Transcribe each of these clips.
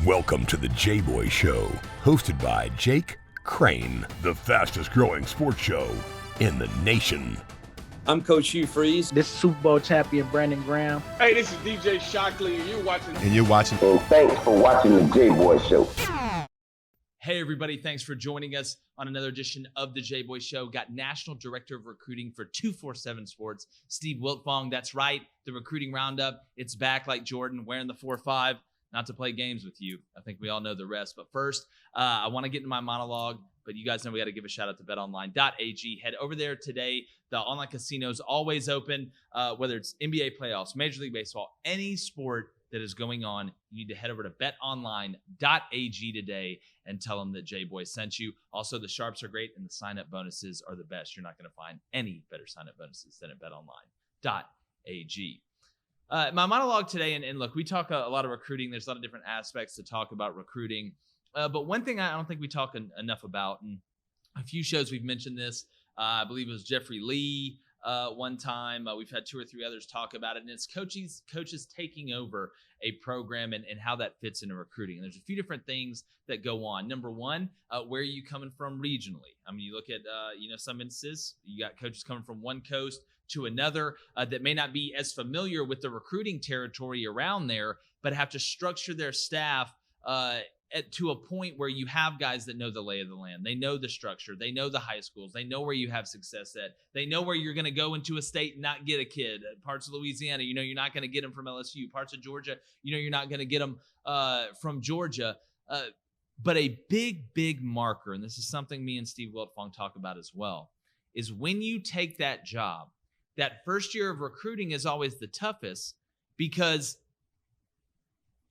Welcome to the Jboy Show, hosted by Jake Crain, the fastest growing sports show in the nation. I'm Coach Hugh Freeze. This is Super Bowl champion Brandon Graham. Hey, this is DJ Shockley, and you're watching. And thanks for watching the Jboy Show. Hey, everybody. Thanks for joining us on another edition of the Jboy Show. Got National Director of Recruiting for 247 Sports, Steve Wiltfong. That's right. The recruiting roundup. It's back like Jordan, wearing the 4-5. Not to play games with you. I think we all know the rest. But first, I want to get into my monologue. But you guys know we got to give a shout out to betonline.ag. Head over there today. The online casino is always open, whether it's NBA playoffs, Major League Baseball, any sport that is going on. You need to head over to betonline.ag today and tell them that Jboy sent you. Also, the sharps are great and the sign-up bonuses are the best. You're not going to find any better sign-up bonuses than at betonline.ag. My monologue today, and look, we talk a lot of recruiting. There's a lot of different aspects to talk about recruiting. But one thing I don't think we talk enough about, and a few shows we've mentioned this, I believe it was Jeffrey Lee one time. We've had 2 or 3 others talk about it, and it's coaches taking over a program and how that fits into recruiting. And there's a few different things that go on. Number one, where are you coming from regionally? I mean, you look at, some instances, you got coaches coming from one coast to another that may not be as familiar with the recruiting territory around there, but have to structure their staff to a point where you have guys that know the lay of the land. They know the structure. They know the high schools. They know where you have success at. They know where you're going to go into a state and not get a kid. Parts of Louisiana, you're not going to get them from LSU. Parts of Georgia, you're not going to get them from Georgia. But a big marker, and this is something me and Steve Wiltfong talk about as well, is when you take that job, that first year of recruiting is always the toughest, because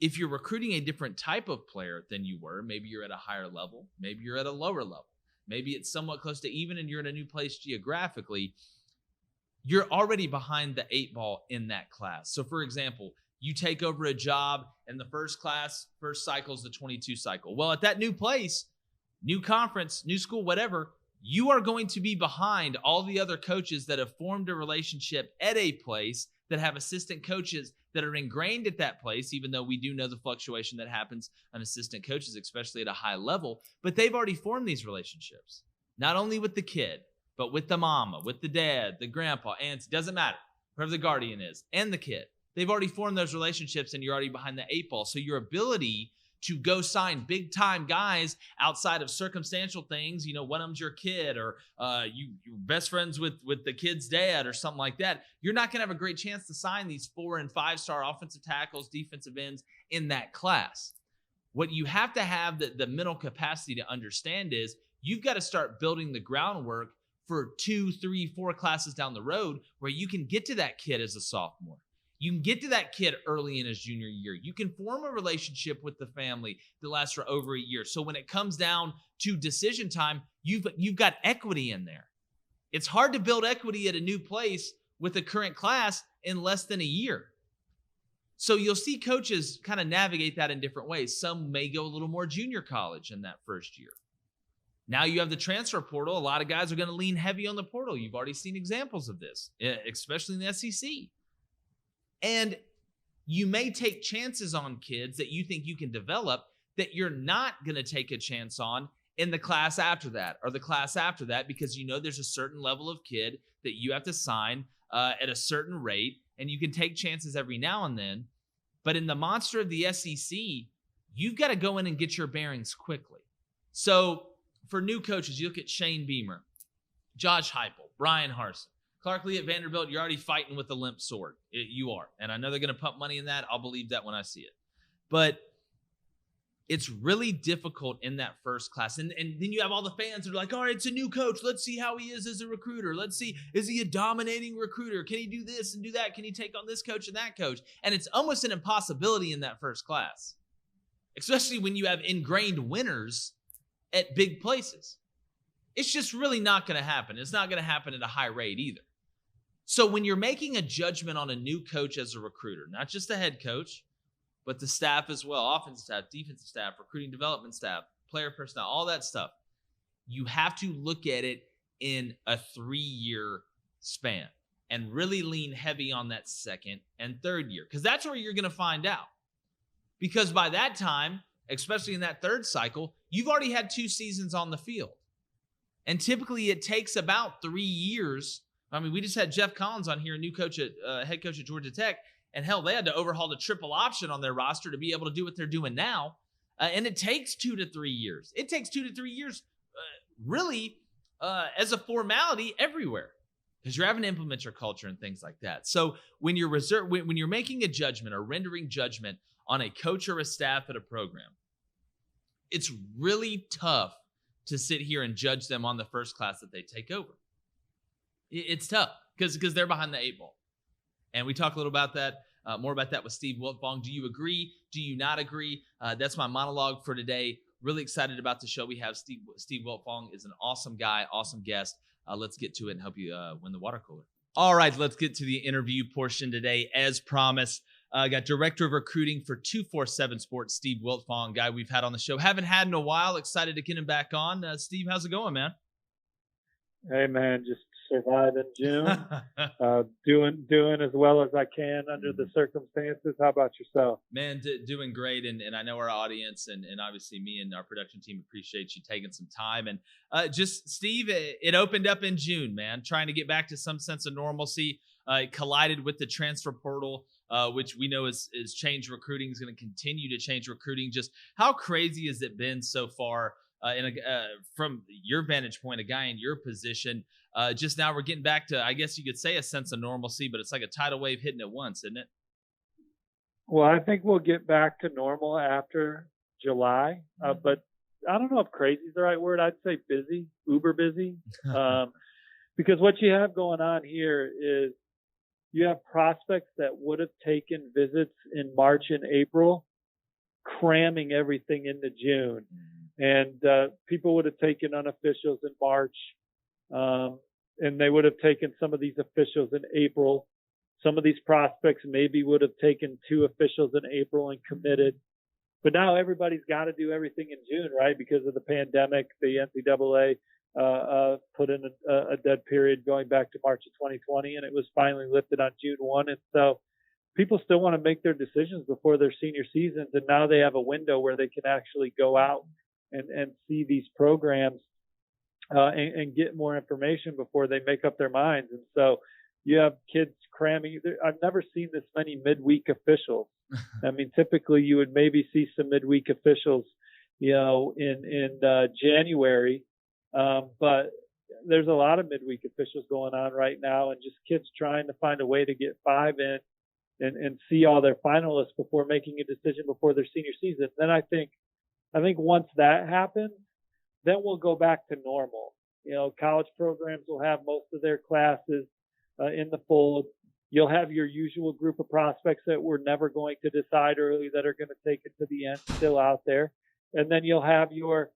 if you're recruiting a different type of player than you were, maybe you're at a higher level, maybe you're at a lower level, maybe it's somewhat close to even and you're in a new place geographically, you're already behind the 8 ball in that class. So for example, you take over a job and the first cycle is the 22 cycle. Well, at that new place, new conference, new school, whatever, you are going to be behind all the other coaches that have formed a relationship at a place, that have assistant coaches that are ingrained at that place, even though we do know the fluctuation that happens on assistant coaches, especially at a high level. But they've already formed these relationships, not only with the kid, but with the mama, with the dad, the grandpa, aunts, doesn't matter, whoever the guardian is, and the kid. They've already formed those relationships, and you're already behind the 8 ball. So your ability to go sign big time guys outside of circumstantial things, one of them's your kid, or you're best friends with the kid's dad or something like that, you're not going to have a great chance to sign these 4- and 5-star offensive tackles, defensive ends in that class. What you have to have the mental capacity to understand is you've got to start building the groundwork for 2, 3, 4 classes down the road where you can get to that kid as a sophomore. You can get to that kid early in his junior year. You can form a relationship with the family that lasts for over a year. So when it comes down to decision time, you've got equity in there. It's hard to build equity at a new place with a current class in less than a year. So you'll see coaches kind of navigate that in different ways. Some may go a little more junior college in that first year. Now you have the transfer portal. A lot of guys are going to lean heavy on the portal. You've already seen examples of this, especially in the SEC. And you may take chances on kids that you think you can develop that you're not going to take a chance on in the class after that or the class after that, because there's a certain level of kid that you have to sign at a certain rate, and you can take chances every now and then. But in the monster of the SEC, you've got to go in and get your bearings quickly. So for new coaches, you look at Shane Beamer, Josh Heupel, Brian Harsin, Clark Lee at Vanderbilt. You're already fighting with a limp sword. You are. And I know they're going to pump money in that. I'll believe that when I see it. But it's really difficult in that first class. And then you have all the fans that are like, all right, it's a new coach. Let's see how he is as a recruiter. Let's see, is he a dominating recruiter? Can he do this and do that? Can he take on this coach and that coach? And it's almost an impossibility in that first class, especially when you have ingrained winners at big places. It's just really not going to happen. It's not going to happen at a high rate either. So when you're making a judgment on a new coach as a recruiter, not just the head coach, but the staff as well, offensive staff, defensive staff, recruiting development staff, player personnel, all that stuff, you have to look at it in a 3-year span and really lean heavy on that second and third year, because that's where you're going to find out. Because by that time, especially in that third cycle, you've already had 2 seasons on the field. And typically it takes about 3 years. I mean, we just had Jeff Collins on here, new coach head coach at Georgia Tech. And hell, they had to overhaul the triple option on their roster to be able to do what they're doing now. And it takes 2 to 3 years. It takes 2 to 3 years, really, as a formality everywhere, because you're having to implement your culture and things like that. So when you're when you're making a judgment or rendering judgment on a coach or a staff at a program, it's really tough to sit here and judge them on the first class that they take over. It's tough because they're behind the 8 ball. And we talk a little about that, more about that with Steve Wiltfong. Do you agree? Do you not agree? That's my monologue for today. Really excited about the show. We have Steve Wiltfong is an awesome guy, awesome guest. Let's get to it and help you win the water cooler. All right, let's get to the interview portion today. As promised, got Director of Recruiting for 247 Sports, Steve Wiltfong, guy we've had on the show. Haven't had in a while. Excited to get him back on. Steve, how's it going, man? Hey, man, just surviving June. Doing as well as I can under the circumstances. How about yourself? Man, doing great. And I know our audience and obviously me and our production team appreciate you taking some time. And just, Steve, it opened up in June, man, trying to get back to some sense of normalcy. It collided with the transfer portal, which we know is changed recruiting, is going to continue to change recruiting. Just how crazy has it been so far? From your vantage point, a guy in your position, just now we're getting back to, I guess you could say, a sense of normalcy, but it's like a tidal wave hitting at once, isn't it? Well, I think we'll get back to normal after July, but I don't know if crazy is the right word. I'd say busy, uber busy, because what you have going on here is you have prospects that would have taken visits in March and April, cramming everything into June. And people would have taken unofficials in March, and they would have taken some of these officials in April. Some of these prospects maybe would have taken 2 officials in April and committed. But now everybody's got to do everything in June, right? Because of the pandemic, the NCAA put in a dead period going back to March of 2020, and it was finally lifted on June 1. And so people still want to make their decisions before their senior seasons, and now they have a window where they can actually go out and see these programs and get more information before they make up their minds. And so you have kids cramming. I've never seen this many midweek officials. I mean, typically you would maybe see some midweek officials, in January. But there's a lot of midweek officials going on right now, and just kids trying to find a way to get 5 in and see all their finalists before making a decision before their senior season. Then I think once that happens, then we'll go back to normal. College programs will have most of their classes in the fold. You'll have your usual group of prospects that we're never going to decide early that are going to take it to the end still out there. And then you'll have your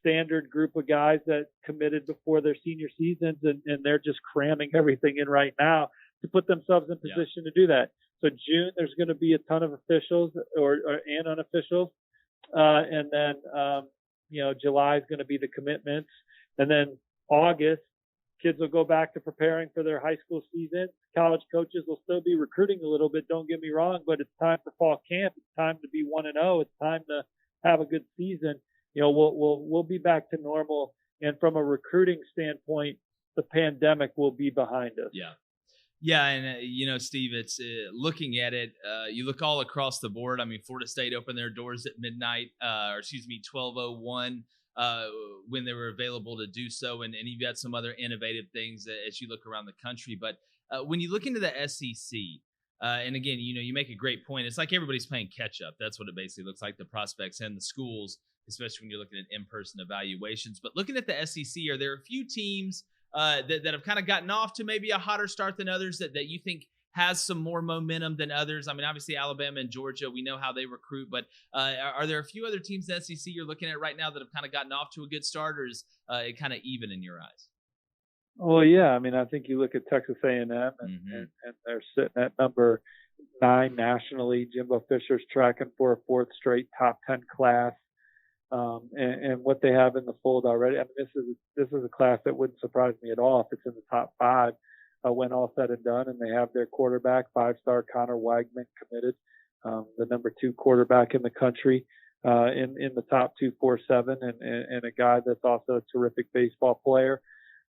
standard group of guys that committed before their senior seasons, and they're just cramming everything in right now to put themselves in position to do that. So June, there's going to be a ton of officials and unofficials. And then, July is going to be the commitments. And then August, kids will go back to preparing for their high school season. College coaches will still be recruiting a little bit. Don't get me wrong, but it's time for fall camp. It's time to be 1-0. It's time to have a good season. We'll be back to normal. And from a recruiting standpoint, the pandemic will be behind us. Yeah. Yeah, and Steve, it's looking at it. You look all across the board. I mean, Florida State opened their doors at midnight, 12:01, when they were available to do so, and you've got some other innovative things as you look around the country. But when you look into the SEC, and again, you make a great point. It's like everybody's playing catch up. That's what it basically looks like. The prospects and the schools, especially when you're looking at in-person evaluations. But looking at the SEC, are there a few teams that have kind of gotten off to maybe a hotter start than others that you think has some more momentum than others? I mean, obviously Alabama and Georgia, we know how they recruit, but are there a few other teams in the SEC you're looking at right now that have kind of gotten off to a good start, or is it kind of even in your eyes? Well, yeah. I mean, I think you look at Texas A&M and they're sitting at number 9 nationally. Jimbo Fisher's tracking for a 4th straight top 10 class. And what they have in the fold already. I mean, this is a class that wouldn't surprise me at all if it's in the top 5 when all said and done. And they have their quarterback, 5-star Connor Weigman, committed, the number 2 quarterback in the country. in the top 247, and a guy that's also a terrific baseball player.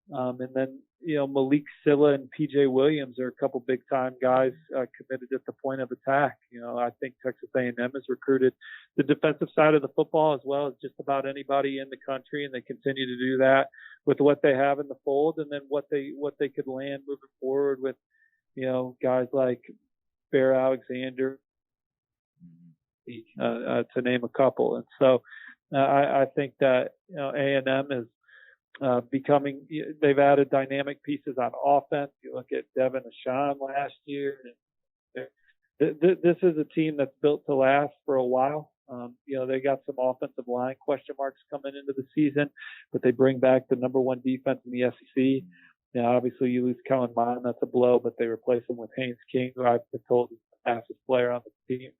And then, Malik Silla and PJ Williams are a couple big time guys committed at the point of attack. I think Texas A&M has recruited the defensive side of the football as well as just about anybody in the country, and they continue to do that with what they have in the fold, and then what they could land moving forward with, guys like Bear Alexander, to name a couple. And so I think that A&M is becoming, they've added dynamic pieces on offense. You look at Devin Ashan last year. This is a team that's built to last for a while. They got some offensive line question marks coming into the season, but they bring back the number one defense in the SEC. Obviously you lose Kellen Mond, that's a blow, but they replace him with Haynes King, who I've been told is the fastest player on the team.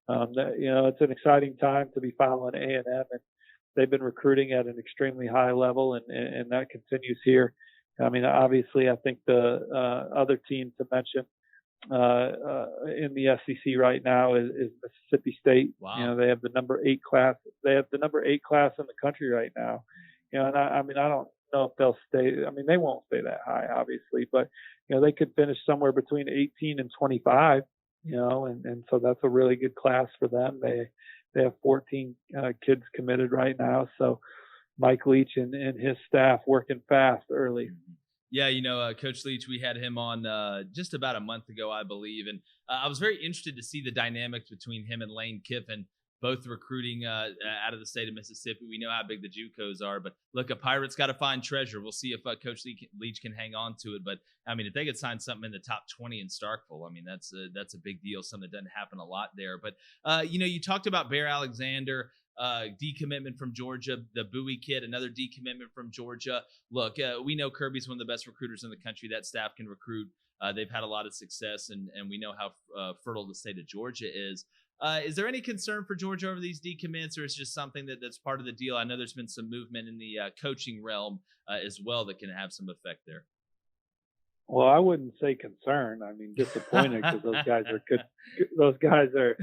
It's an exciting time to be following A&M, and they've been recruiting at an extremely high level, and that continues here. I mean, obviously, I think the other team to mention in the SEC right now is Mississippi State. Wow. They have the number 8 class. They have the number 8 class in the country right now. And I don't know if they'll stay. I mean, they won't stay that high, obviously, but they could finish somewhere between 18 and 25. And so that's a really good class for them. They have 14 kids committed right now. So Mike Leach and his staff working fast early. Yeah, Coach Leach, we had him on just about a month ago, I believe. And I was very interested to see the dynamics between him and Lane Kiffin, both recruiting out of the state of Mississippi. We know how big the JUCOs are, but look, a Pirate's got to find treasure. We'll see if Coach Leach can hang on to it. But I mean, if they could sign something in the top 20 in Starkville, I mean, that's a big deal. Something that doesn't happen a lot there. But you talked about Bear Alexander, decommitment from Georgia, the Bowie kid, another decommitment from Georgia. Look, we know Kirby's one of the best recruiters in the country. That staff can recruit. They've had a lot of success, and we know how fertile the state of Georgia is. Is there any concern for Georgia over these decommits, or is it just something that's part of the deal? I know there's been some movement in the coaching realm as well that can have some effect there. Well, I wouldn't say concern. I mean, disappointed because those guys are good. Those guys are,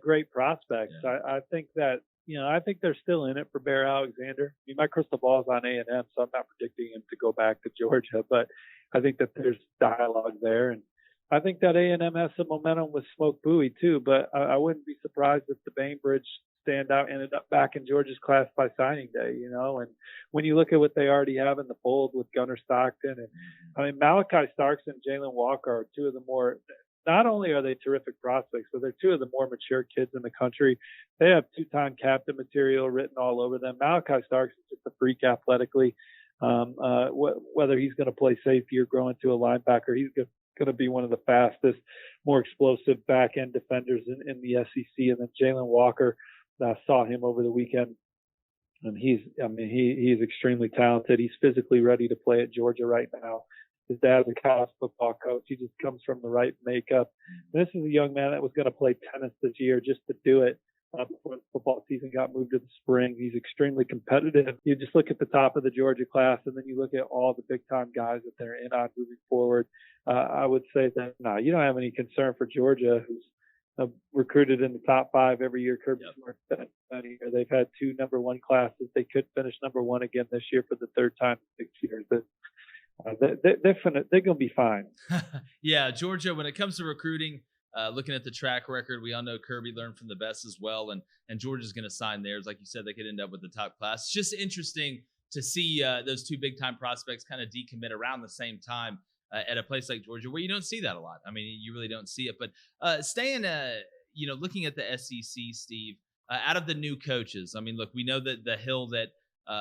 great prospects. Yeah. I think that, I think they're still in it for Bear Alexander. I mean, my crystal ball is on A&M, so I'm not predicting him to go back to Georgia, but I think that there's dialogue there. And I think that A&M has some momentum with Smoke Bowie too, but I wouldn't be surprised if the Bainbridge standout ended up back in Georgia's class by signing day, and when you look at what they already have in the fold with Gunnar Stockton, and I mean, Malachi Starks and Jalen Walker are two of the more, not only are they terrific prospects, but they're two of the more mature kids in the country. They have 2-time captain material written all over them. Malachi Starks is just a freak athletically. Whether he's going to play safety or grow into a linebacker, he's going to be one of the fastest, more explosive back end defenders in the SEC. And then Jalen Walker, saw him over the weekend, and he's extremely talented. He's physically ready to play at Georgia right now. His dad's a college football coach. He just comes from the right makeup. And this is a young man that was going to play tennis this year just to do it before the football season got moved to the spring. He's extremely competitive. You just look at the top of the Georgia class, and then you look at all the big-time guys that they're in on moving forward. I would say that, no, you don't have any concern for Georgia, who's recruited in the top 5 every year. Kirby Smart's done that year. They've had 2 number 1 classes. They could finish number 1 again this year for the 3rd time in 6 years. They're going to be fine. Yeah, Georgia, when it comes to recruiting, looking at the track record, we all know Kirby learned from the best as well, and Georgia's going to sign theirs. Like you said, they could end up with the top class. It's just interesting to see those 2 big-time prospects kind of decommit around the same time at a place like Georgia, where you don't see that a lot. I mean, you really don't see it. But staying, looking at the SEC, Steve, out of the new coaches, I mean, look, we know that the hill that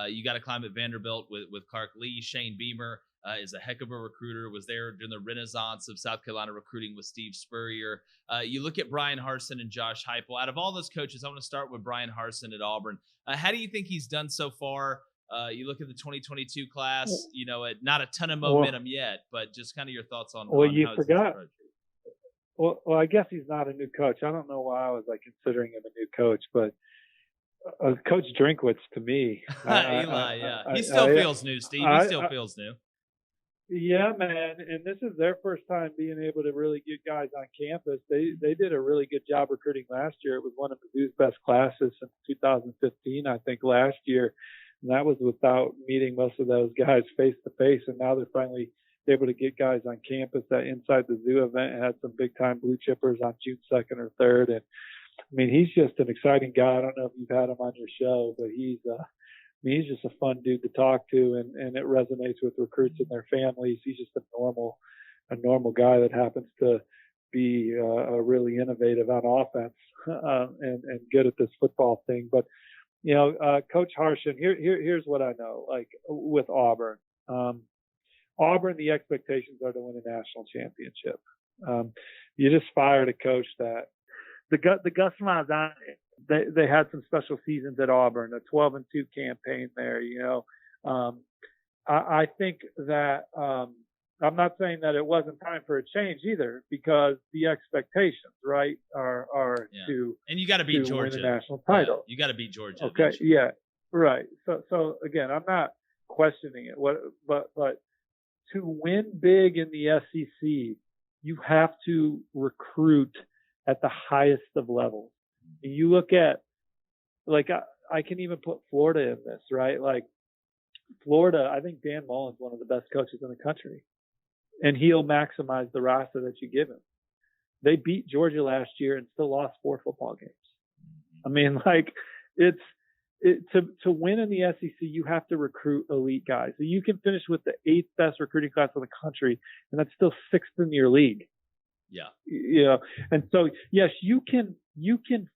you got to climb at Vanderbilt with Clark Lee. Shane Beamer is a heck of a recruiter, was there during the renaissance of South Carolina recruiting with Steve Spurrier. You look at Brian Harsin and Josh Heupel. Out of all those coaches, I want to start with Brian Harsin at Auburn. How do you think he's done so far? You look at the 2022 class, not a ton of momentum yet, but just kind of your thoughts on. Well, on you how forgot. Well, I guess he's not a new coach. I don't know why I was considering him a new coach, but Coach Drinkwitz to me. Eli, yeah, he still feels new, Steve. He still feels new. Yeah, man, and this is their first time being able to really get guys on campus. They did a really good job recruiting last year. It was one of Mizzou's best classes since 2015, I think, last year, and that was without meeting most of those guys face to face. And now they're finally able to get guys on campus. That Inside the Zoo event had some big time blue chippers on June 2nd or 3rd, and I mean, he's just an exciting guy. I don't know if you've had him on your show, but he's just a fun dude to talk to, and it resonates with recruits and their families. He's just a normal guy that happens to be really innovative on offense and good at this football thing. But Coach Harsin, here's what I know. Like with Auburn, the expectations are to win a national championship. You just fired a coach that the Gus Malzahn. They had some special seasons at Auburn, a 12-2 campaign there. I think that I'm not saying that it wasn't time for a change either, because the expectations, right, are to and you got to beat Georgia, win a national title. You got to beat Georgia. Okay, eventually. Yeah, right. So again, I'm not questioning it. But to win big in the SEC, you have to recruit at the highest of levels. You look at, like, I can even put Florida in this, right? Like, Florida, I think Dan Mullen's one of the best coaches in the country, and he'll maximize the roster that you give him. They beat Georgia last year and still lost 4 football games. I mean, like, to win in the SEC, you have to recruit elite guys. So you can finish with the 8th best recruiting class in the country, and that's still 6th in your league. Yeah. And so, yes, you can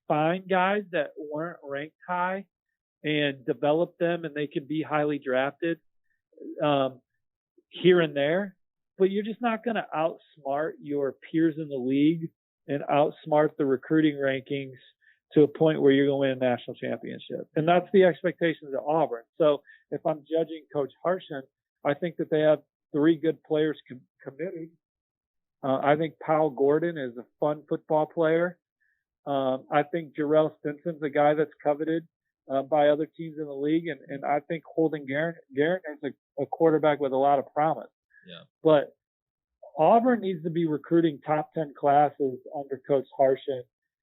find guys that weren't ranked high and develop them, and they can be highly drafted here and there, but you're just not going to outsmart your peers in the league and outsmart the recruiting rankings to a point where you're going to win a national championship. And that's the expectations of Auburn. So if I'm judging Coach Harsin, I think that they have 3 good players committed. I think Powell Gordon is a fun football player. I think Jarrell Stinson's a guy that's coveted by other teams in the league. And I think Holden Garrett is a quarterback with a lot of promise. Yeah. But Auburn needs to be recruiting top 10 classes under Coach Harsin.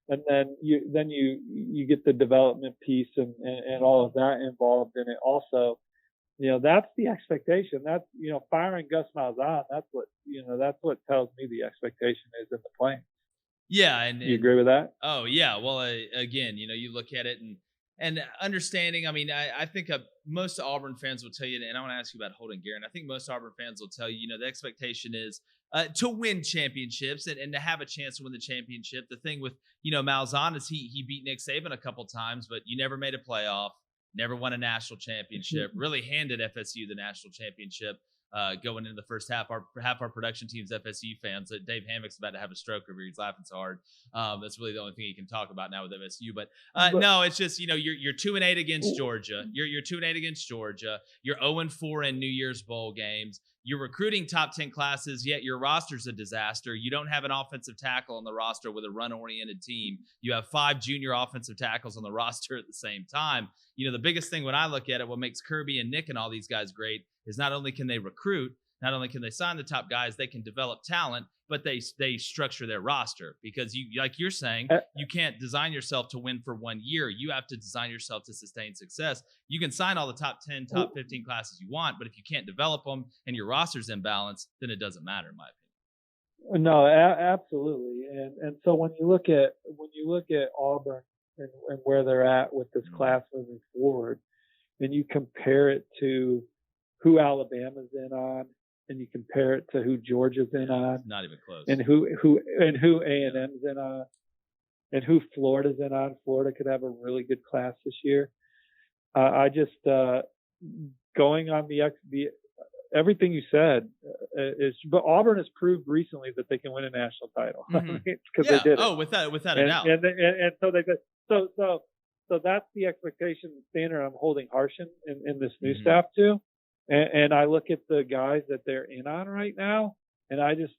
And then you get the development piece and all of that involved in it also. That's the expectation. That's, firing Gus Malzahn. That's what tells me the expectation is in the Plains. Yeah. And you agree with that? Oh yeah. Well, again, you look at it and understanding, I mean, I think most Auburn fans will tell you, and I want to ask you about Holden Garrett. I think most Auburn fans will tell you, the expectation is to win championships and to have a chance to win the championship. The thing with, Malzahn is he beat Nick Saban a couple times, but you never made a playoff. Never won a national championship, really handed FSU the national championship going into the first half. Half our production team's FSU fans. Dave Hammock's about to have a stroke over here. He's laughing so hard. That's really the only thing he can talk about now with FSU. But no, it's just, you're 2-8 against Georgia. You're 2-8 against Georgia. You're 0-4 in New Year's Bowl games. You're recruiting top 10 classes, yet your roster's a disaster. You don't have an offensive tackle on the roster with a run-oriented team. You have 5 junior offensive tackles on the roster at the same time. The biggest thing when I look at it, what makes Kirby and Nick and all these guys great is not only can they recruit, not only can they sign the top guys, they can develop talent, but they structure their roster, because you, like you're saying, you can't design yourself to win for 1 year. You have to design yourself to sustain success. You can sign all the top 10, top 15 classes you want, but if you can't develop them and your roster's imbalanced, then it doesn't matter, in my opinion. No, absolutely. And so when you look at Auburn and where they're at with this class moving forward, and you compare it to who Alabama's in on, and you compare it to who Georgia's in on, it's not even close, and who A&M's in on, and who Florida's in on. Florida could have a really good class this year. I just going on the everything you said is, but Auburn has proved recently that they can win a national title because they did it. Oh, without a doubt. And so they so that's the expectation standard I'm holding Harsin in this new staff to. And I look at the guys that they're in on right now, and I just,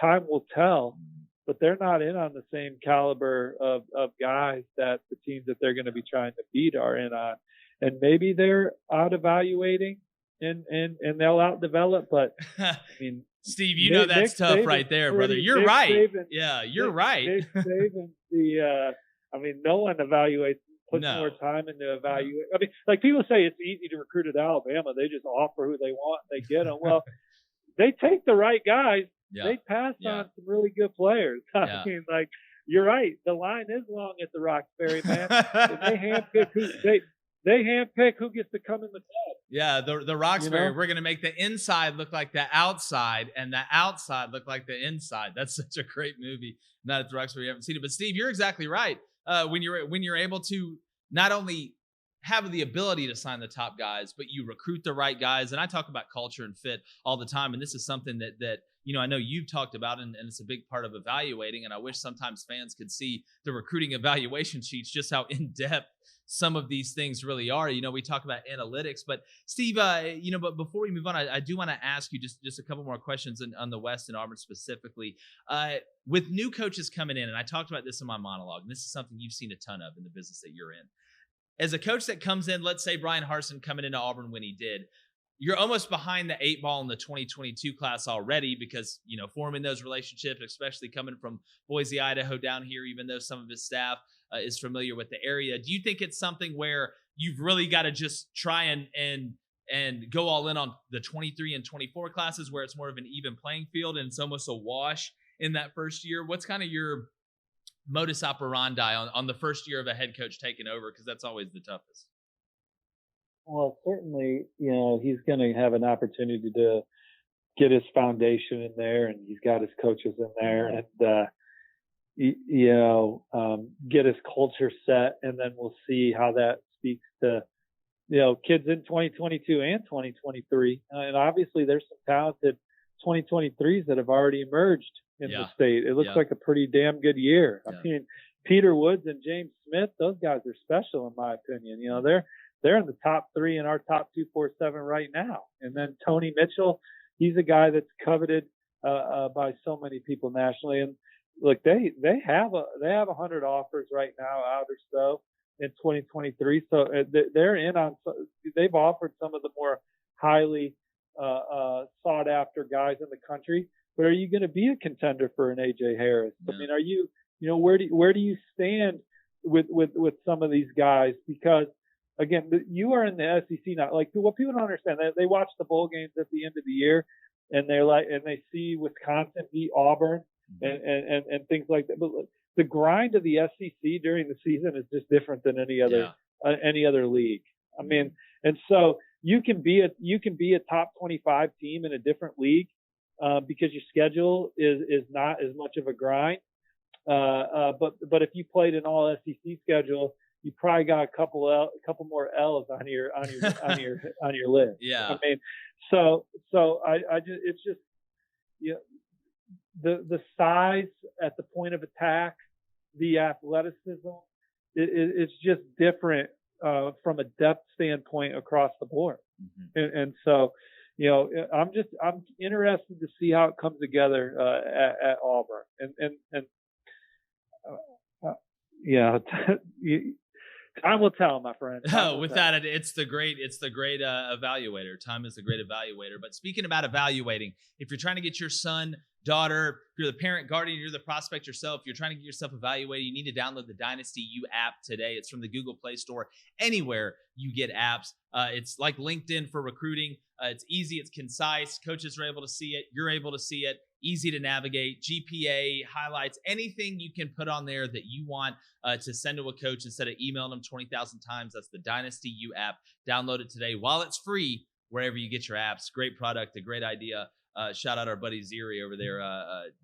time will tell, but they're not in on the same caliber of guys that the teams that they're going to be trying to beat are in on. And maybe they're out evaluating and they'll out-develop. But I mean, Steve, you know that's tough right there, brother. You're right. Yeah, you're right. Nick Saban, I mean, no one puts more time into evaluate. I mean, like people say it's easy to recruit at Alabama. They just offer who they want and they get them. Well, they take the right guys. Yeah. They pass on some really good players. I mean, like, you're right. The line is long at the Roxbury, man. And they handpick who gets to come in the club. Yeah, the Roxbury, we're going to make the inside look like the outside and the outside look like the inside. That's such a great movie. Not at the Roxbury, you haven't seen it. But Steve, you're exactly right. When you're able to not only have the ability to sign the top guys, but you recruit the right guys. And I talk about culture and fit all the time. And this is something that I know you've talked about, and it's a big part of evaluating. And I wish sometimes fans could see the recruiting evaluation sheets, just how in-depth some of these things really are. We talk about analytics, but Steve, but before we move on, I do want to ask you just a couple more questions on the West and Auburn specifically. With new coaches coming in, and I talked about this in my monologue, and this is something you've seen a ton of in the business that you're in. As a coach that comes in, let's say Brian Harsin coming into Auburn when he did, you're almost behind the 8 ball in the 2022 class already because, forming those relationships, especially coming from Boise, Idaho down here, even though some of his staff is familiar with the area. Do you think it's something where you've really got to just try and go all in on the 23 and 24 classes where it's more of an even playing field and it's almost a wash in that first year? What's kind of your modus operandi on the first year of a head coach taking over? Because that's always the toughest. Well, certainly, he's going to have an opportunity to get his foundation in there, and he's got his coaches in there, and get his culture set, and then we'll see how that speaks to kids in 2022 and 2023. And obviously, there's some talented 2023s that have already emerged in the state. It looks like a pretty damn good year. I mean, Peter Woods and James Smith, those guys are special in my opinion. They're in the top 3 in our top 247 right now. And then Tony Mitchell, he's a guy that's coveted by so many people nationally. And look, they have 100 offers right now out or so in 2023. So they're in on. They've offered some of the more highly sought after guys in the country. But are you going to be a contender for an AJ Harris? I mean, are you? Where do you stand with some of these guys? Because again, you are in the SEC now. Like, what people don't understand, they watch the bowl games at the end of the year, and they see Wisconsin beat Auburn and things like that. But the grind of the SEC during the season is just different than any other league. I mean, and so you can be a top 25 team in a different league because your schedule is not as much of a grind. But if you played an all SEC schedule, you probably got a couple more L's on your list. Yeah. I mean, so I just, it's just, the size at the point of attack, the athleticism, it's just different from a depth standpoint across the board. Mm-hmm. And so, I'm interested to see how it comes together at Auburn. Time will tell, my friend. Without it, it's the great evaluator. Time is the great evaluator. But speaking about evaluating, if you're trying to get your son, daughter, if you're the parent, guardian, you're the prospect yourself, you're trying to get yourself evaluated, you need to download the Dynasty U app today. It's from the Google Play Store, anywhere you get apps. It's like LinkedIn for recruiting. It's easy, it's concise. Coaches are able to see it. You're able to see it. Easy to navigate. GPA, highlights, anything you can put on there that you want to send to a coach instead of emailing them 20,000 times. That's the Dynasty U app. Download it today while it's free wherever you get your apps. Great product, a great idea. Shout out our buddy Ziri over there.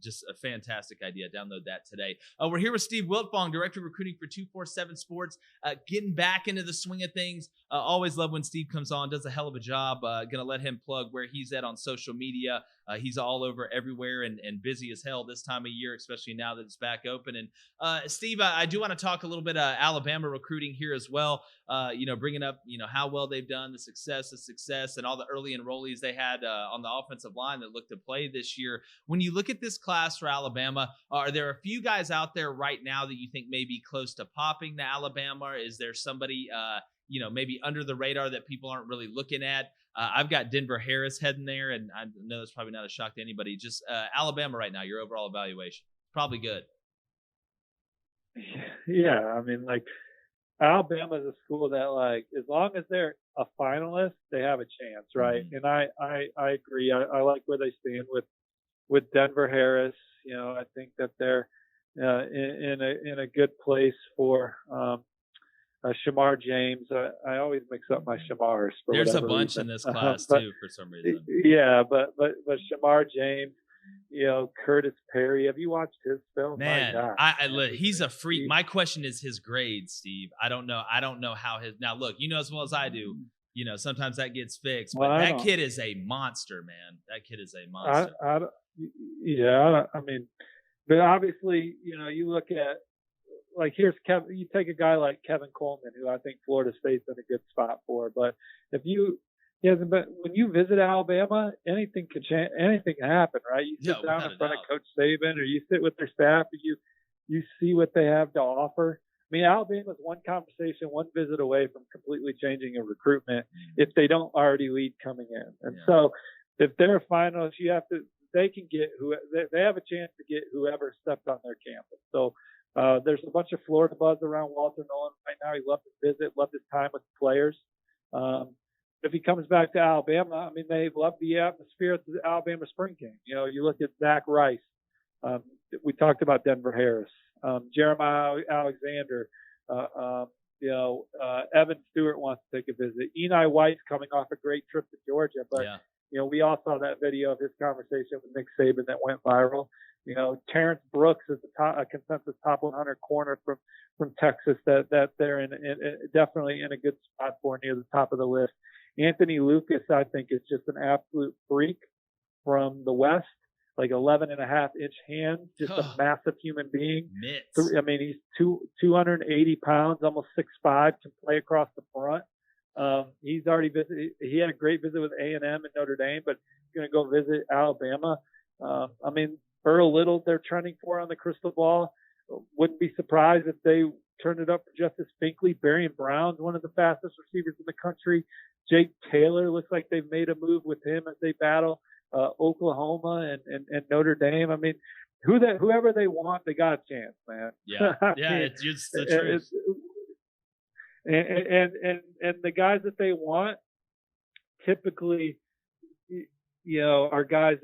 Just a fantastic idea. Download that today. We're here with Steve Wiltfong, Director of Recruiting for 247 Sports, getting back into the swing of things. Always love when Steve comes on, does a hell of a job. Going to let him plug where he's at on social media. He's all over everywhere and busy as hell this time of year, especially now that it's back open. And Steve, I do want to talk a little bit Alabama recruiting here as well. Bringing up, how well they've done, the success, and all the early enrollees they had on the offensive line that look to play this year. When you look at this class for Alabama, are there a few guys out there right now that you think may be close to popping to Alabama? Is there somebody, maybe under the radar that people aren't really looking at? I've got Denver Harris heading there, and I know that's probably not a shock to anybody. Just Alabama right now, your overall evaluation. Probably good. Yeah, I mean, like, Alabama's a school that, like, as long as they're a finalist, they have a chance, right? And I agree. I like where they stand with Denver Harris. You know, I think that they're in a good place for Shamar James. I always mix up my Shamars. There's a bunch reason. in this class too, for some reason. Yeah, but Shamar James, you know, Curtis Perry. Have you watched his film? Man, he's a freak. My question is his grades, Steve. I don't know how his. Now look, you know as well as I do. You know, sometimes that gets fixed, but that kid is a monster, man. That kid is a monster. I mean, but obviously, you know, you look at, like, here's Kevin. You take a guy like Kevin Coleman, who I think Florida State's in a good spot for. But if he hasn't been, when you visit Alabama, anything can change. Anything can happen, right? You sit down in front of Coach Saban, or you sit with their staff, and you see what they have to offer. I mean, Alabama's one conversation, one visit away from completely changing a recruitment if they don't already lead coming in. And so, if they're a finalist, they can get they have a chance to get whoever stepped on their campus. So there's a bunch of Florida buzz around Walter Nolan right now. He loved his visit, loved his time with the players. If he comes back to Alabama, I mean, they love the atmosphere at the Alabama spring game. You know, you look at Zach Rice. We talked about Denver Harris, Jeremiah Alexander. Evan Stewart wants to take a visit. Eni White's coming off a great trip to Georgia, but you know, we all saw that video of his conversation with Nick Saban that went viral. You know, Terrence Brooks is a consensus top 100 corner from Texas that they're definitely in a good spot for, near the top of the list. Anthony Lucas, I think, is just an absolute freak from the West, like 11.5-inch hands, just a massive human being. I mean, he's 280 pounds, almost 6'5", can play across the front. He's already visited. He had a great visit with A&M and Notre Dame, but he's going to go visit Alabama. I mean, Earl Little, they're trending for on the crystal ball. Wouldn't be surprised if they turned it up for Justice Finkley. Barry Brown's one of the fastest receivers in the country. Jake Taylor looks like they've made a move with him as they battle Oklahoma and Notre Dame. I mean, whoever they want, they got a chance, man. Yeah, it's just the truth. And the guys that they want typically, you know, are guys.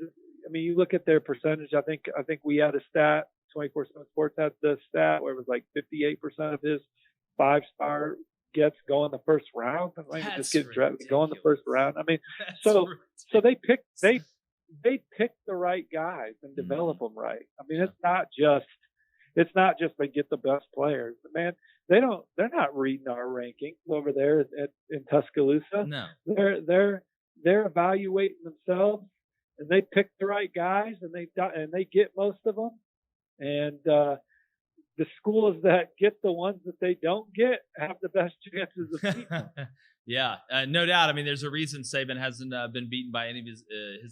I mean, you look at their percentage. I think we had a stat. 24/7 Sports had the stat where it was like 58% of his 5-star gets go in the first round. Like, just get drafted, go in the first round. I mean, so they pick the right guys and develop them right. I mean, it's not just they get the best players. Man, they're not reading our rankings over there in Tuscaloosa. No, they're evaluating themselves, and they pick the right guys, and they get most of them. And the schools that get the ones that they don't get have the best chances of beating them. Yeah, no doubt. I mean, there's a reason Saban hasn't been beaten by any of his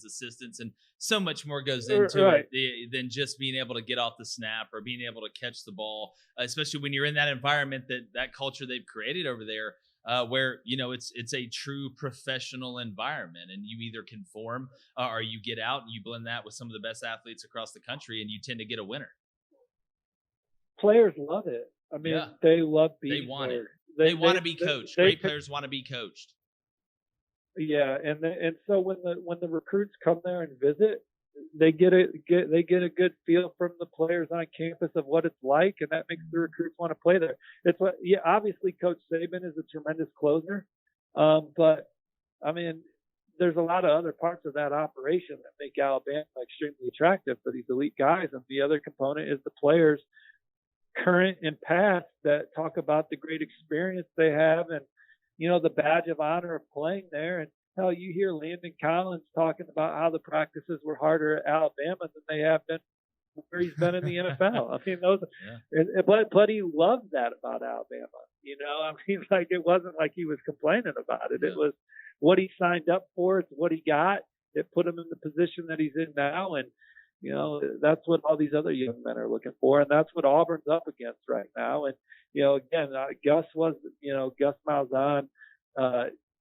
assistants, and so much more goes into it than just being able to get off the snap or being able to catch the ball, especially when you're in that environment, that culture they've created over there, where, you know, it's a true professional environment, and you either conform or you get out and you blend that with some of the best athletes across the country, and you tend to get a winner. Players love it. I mean, they love being They want players. it. They want to be coached. Great players want to be coached. Yeah, and so when the recruits come there and visit, they get a good feel from the players on campus of what it's like, and that makes the recruits want to play there. It's what, obviously Coach Saban is a tremendous closer, but I mean, there's a lot of other parts of that operation that make Alabama extremely attractive for these elite guys, and the other component is the players, current and past, that talk about the great experience they have and, you know, the badge of honor of playing there. And hell, you hear Landon Collins talking about how the practices were harder at Alabama than they have been where he's been in the NFL. I mean, but he loved that about Alabama. You know, I mean, like, it wasn't like he was complaining about it. It was what he signed up for. It's what he got. It put him in the position that he's in now. And, you know, that's what all these other young men are looking for. And that's what Auburn's up against right now. And, you know, again, Gus Malzahn,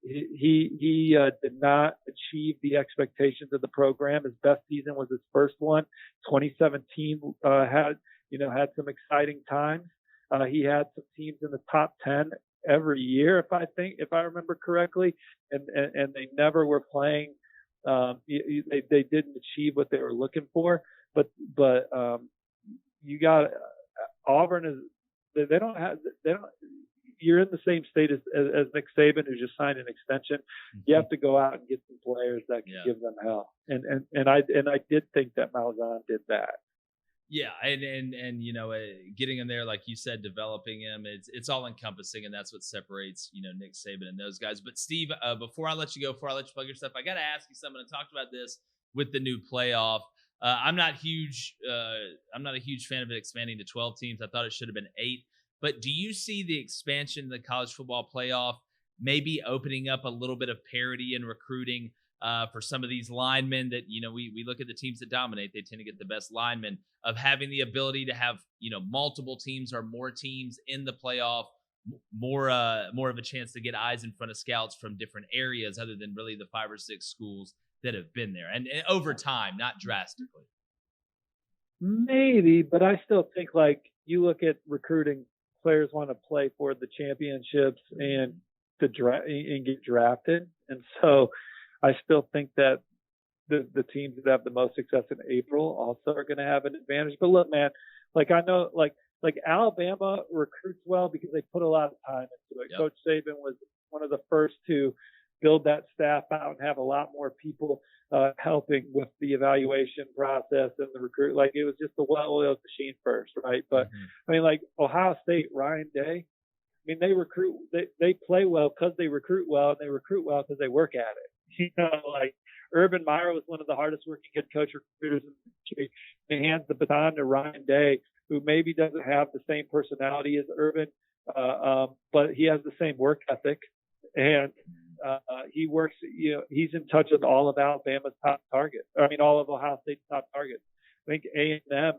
he did not achieve the expectations of the program. His best season was his first one. 2017 had some exciting times. He had some teams in the top 10 every year, if I remember correctly, and they never were playing. They didn't achieve what they were looking for. But you got Auburn is they don't. You're in the same state as Nick Saban, who just signed an extension. You have to go out and get some players that can give them hell. And I did think that Malzahn did that. Yeah, and getting him there, like you said, developing him, it's all encompassing, and that's what separates Nick Saban and those guys. But Steve, before I let you go, before I let you plug your stuff, I got to ask you something. I talked about this with the new playoff. I'm not a huge fan of it expanding to 12 teams. I thought it should have been 8. But do you see the expansion of the college football playoff maybe opening up a little bit of parity in recruiting for some of these linemen that, we look at the teams that dominate, they tend to get the best linemen, of having the ability to have, multiple teams or more teams in the playoff, more of a chance to get eyes in front of scouts from different areas other than really the 5 or 6 schools that have been there and over time, not drastically. Maybe, but I still think like you look at recruiting, players want to play for the championships and and get drafted. And so I still think that the teams that have the most success in April also are going to have an advantage. But look, man, like I know, like Alabama recruits well because they put a lot of time into it. Yep. Coach Saban was one of the first to build that staff out and have a lot more people helping with the evaluation process and the recruit. Like it was just a well-oiled machine first, right? But I mean, like Ohio State, Ryan Day, I mean, they play well because they recruit well, and they recruit well because they work at it. Like Urban Meyer was one of the hardest working head coach recruiters in the country. He hands the baton to Ryan Day, who maybe doesn't have the same personality as Urban, but he has the same work ethic. And he works, he's in touch with all of Alabama's top targets. All of Ohio State's top targets. I think A&M,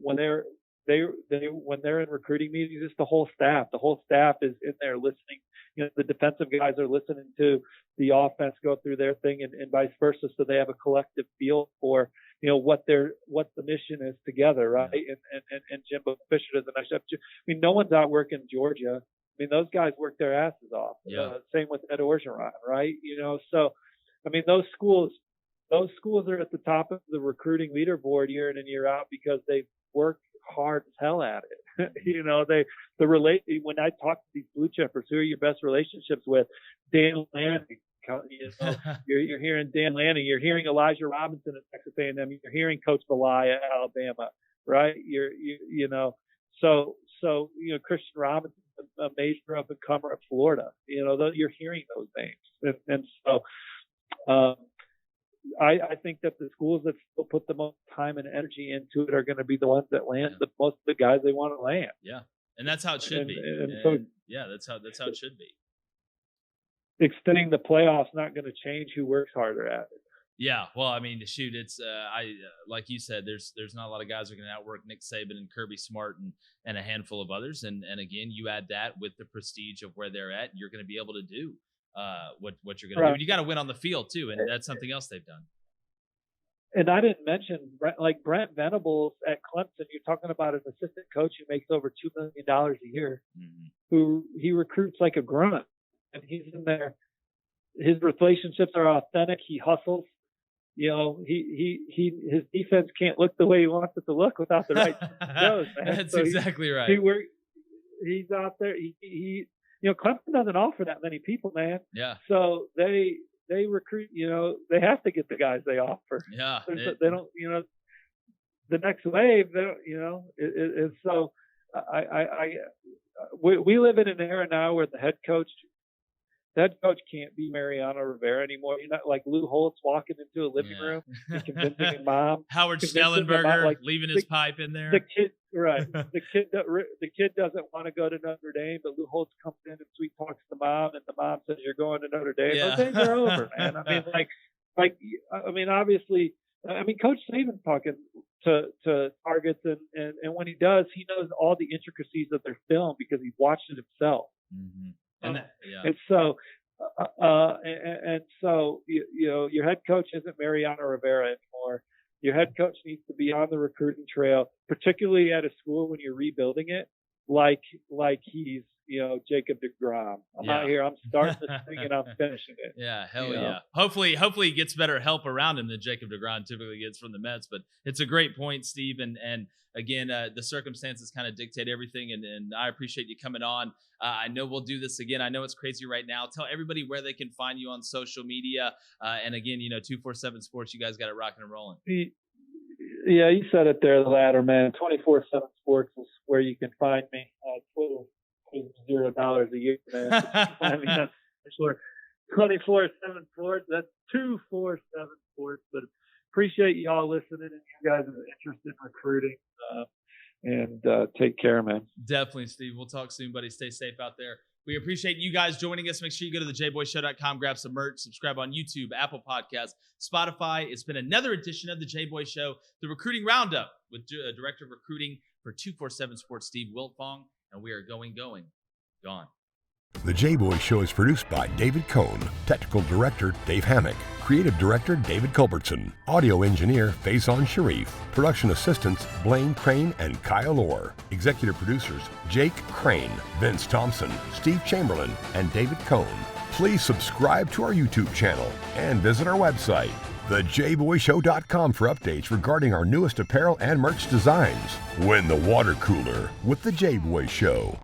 when they're in recruiting meetings, it's the whole staff. The whole staff is in there listening. The defensive guys are listening to the offense go through their thing, and vice versa. So they have a collective feel for, what the mission is together, right? And Jimbo Fisher does a nice job. No one's out working Georgia. Those guys work their asses off. Same with Ed Orgeron, right? So, those schools are at the top of the recruiting leaderboard year in and year out because they work hard as hell at it. When I talk to these blue chippers, who are your best relationships with? Dan Lanning. You're hearing Dan Lanning. You're hearing Elijah Robinson at Texas A&M. You're hearing Coach Belay at Alabama, right? So Christian Robinson, a major up and comer at Florida. You're hearing those names, and so I think that the schools that still put the most time and energy into it are going to be the ones that land the most of the guys they want to land. Yeah, and that's how it should be. That's how it should be. Extending the playoffs not going to change who works harder at it. Yeah, well, shoot, it's like you said, there's not a lot of guys who are going to outwork Nick Saban and Kirby Smart and a handful of others, and again, you add that with the prestige of where they're at, you're going to be able to do what you're going to do. And you got to win on the field too, and that's something else they've done. And I didn't mention Brent Venables at Clemson. You're talking about an assistant coach who makes over $2 million a year, who he recruits like a grunt, and he's in there. His relationships are authentic. He hustles. His defense can't look the way he wants it to look without the right nose. That's exactly right. He's out there. Clemson doesn't offer that many people, man. Yeah. So they recruit. They have to get the guys they offer. Yeah. They don't. The next wave. They don't. So we live in an era now where the head coach can't be Mariano Rivera anymore. You're not like Lou Holtz walking into a living room and convincing his mom. Howard Schnellenberger leaving his pipe in there. The kid, right? the kid doesn't want to go to Notre Dame, but Lou Holtz comes in and sweet talks the mom, and the mom says, "You're going to Notre Dame." Yeah. Those days are over, man. Obviously, Coach Saban's talking to targets, and when he does, he knows all the intricacies of their film because he's watched it himself. Mm-hmm. And so And so, you know, your head coach isn't Mariano Rivera anymore. Your head coach needs to be on the recruiting trail, particularly at a school when you're rebuilding it, like he's, you know, Jacob deGrom. I'm out here, I'm starting this thing and I'm finishing it. Yeah, hell You yeah. know? Hopefully he gets better help around him than Jacob deGrom typically gets from the Mets. But it's a great point, Steve. And again, the circumstances kind of dictate everything. And I appreciate you coming on. I know we'll do this again. I know it's crazy right now. Tell everybody where they can find you on social media. And again, you know, 247 Sports, you guys got it rocking and rolling. Yeah, you said it there, the ladder, man. 24/7 Sports is where you can find me. Twitter is $0 a year, man. I mean, that's for sure. 24/7 Sports, that's 247 Sports. But appreciate y'all listening and you guys are interested in recruiting. And take care, man. Definitely, Steve. We'll talk soon, buddy. Stay safe out there. We appreciate you guys joining us. Make sure you go to thejboyshow.com, grab some merch, subscribe on YouTube, Apple Podcasts, Spotify. It's been another edition of the Jboy Show, the recruiting roundup with Director of Recruiting for 247 Sports, Steve Wiltfong. And we are gone. The Jboy Show is produced by David Cohn, Technical Director Dave Hammock, Creative Director David Culbertson, Audio Engineer Feyzan Shareef, Production Assistants Blaine Crain and Kyle Orr, Executive Producers Jake Crain, Vince Thompson, Steve Chamberlain, and David Cohn. Please subscribe to our YouTube channel and visit our website, thejboyshow.com, for updates regarding our newest apparel and merch designs. Win the water cooler with the Jboy Show.